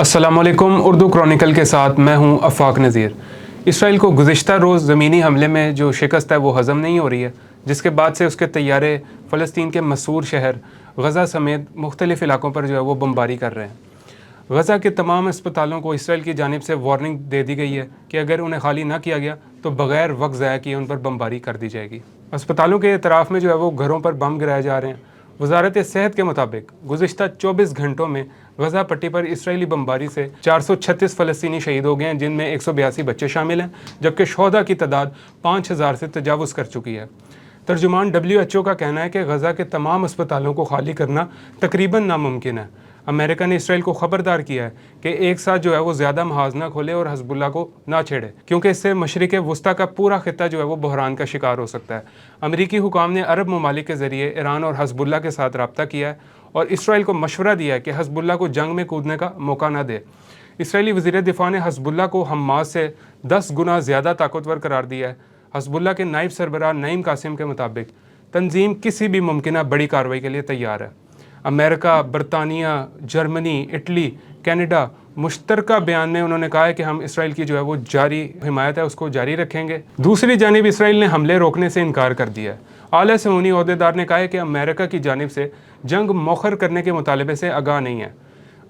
अस्सलाम वालेकुम। उर्दू क्रॉनिकल के साथ मैं हूं अफाक नज़ीर। इसराइल को गुज़िश्ता रोज़ ज़मीनी हमले में जो शिकस्त है वो हज़म नहीं हो रही है, जिसके बाद से उसके तैयारे फ़लस्तीन के मसूर शहर गज़ा समेत मुख्तलिफ़ इलाकों पर जो है वो बमबारी कर रहे हैं। गज़ा के तमाम अस्पतालों को इसराइल की जानिब से वार्निंग दे दी गई है कि अगर उन्हें खाली ना किया गया तो बग़ैर वक्त ज़ाया किए उन पर बमबारी कर दी जाएगी। अस्पतालों के अतराफ़ में जो है वो घरों पर बम गिराए जा रहे हैं। वज़ारत सेहत के मुताबिक गुज़िश्ता 24 घंटों में गज़ा पट्टी पर इसराइली बमबारी से 436 फ़लस्तीनी शहीद हो गए हैं, जिनमें 182 बच्चे शामिल हैं, जबकि शोहदा की तादाद 5000 से तजावुज़ कर चुकी है। तर्जुमान WHO का कहना है कि गज़ा के तमाम अस्पतालों को खाली करना तकरीबन नामुमकिन है। अमेरिका ने इसराइल को ख़बरदार किया है कि एक साथ जो है वो ज़्यादा महाज ना खोले और हज़बुल्लाह को ना छेड़े, क्योंकि इससे मशरिक़ वस्ता का पूरा खित्ता जो है वो बहरान का शिकार हो सकता है। अमरीकी हुकाम ने अरब ममालिक के ज़रिए ईरान और हज़बुल्लाह के साथ रब्ता किया है और इसराइल को मशवरा दिया है कि हज़बुल्लाह को जंग में कूदने का मौका न दे। इसराइली वज़ीर दिफ़ा ने हज़बुल्लाह को हमास से 10 गुना ज़्यादा ताकतवर करार दिया है। हज़बुल्लाह के नायब सरबराह नईम कासिम के मुताबिक तंजीम किसी भी मुमकिन बड़ी कार्रवाई के लिए तैयार है। अमेरिका, बरतानिया, जर्मनी, इटली, कनाडा मुश्तरका बयान में उन्होंने कहा है कि हम इसराइल की जो है वो जारी हिमायत है उसको जारी रखेंगे। दूसरी जानिब इसराइल ने हमले रोकने से इनकार कर दिया है। आला समूनी ओहदेदार ने कहा है कि अमेरिका की जानिब से जंग मौखर करने के मुतालबे से आगाह नहीं है।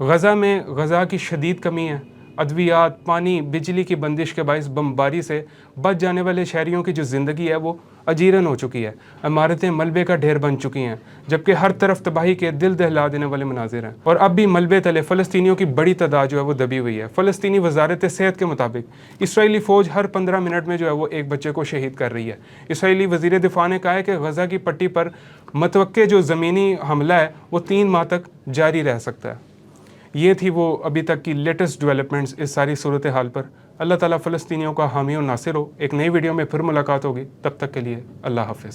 गज़ा में गज़ा की शदीद कमी है। अद्वियात, पानी, बिजली की बंदिश के बाइस बमबारी से बच जाने वाले शहरियों की जो ज़िंदगी है वो अजीरन हो चुकी है। इमारतें मलबे का ढेर बन चुकी हैं, जबकि हर तरफ तबाही के दिल दहला देने वाले मनाजिर हैं। और अब भी मलबे तले फ़लस्तीनियों की बड़ी तादाद जो है वो दबी हुई है। फ़लस्तीनी वज़ारत सेहत के मुताबिक इसराइली फ़ौज हर 15 मिनट में जो है वो एक बच्चे को शहीद कर रही है। इसराइली वज़ीर दिफ़ा ने कहा है कि गज़ा की पट्टी पर मतवक्के जो ज़मीनी हमला है वो 3 माह तक जारी रह सकता है। ये थी वो अभी तक की लेटेस्ट डेवलपमेंट्स इस सारी सूरत हाल पर। अल्लाह ताला फ़लस्तीनियों का हामी और नासिर हो। एक नई वीडियो में फिर मुलाकात होगी, तब तक के लिए अल्लाह हाफ़िज़।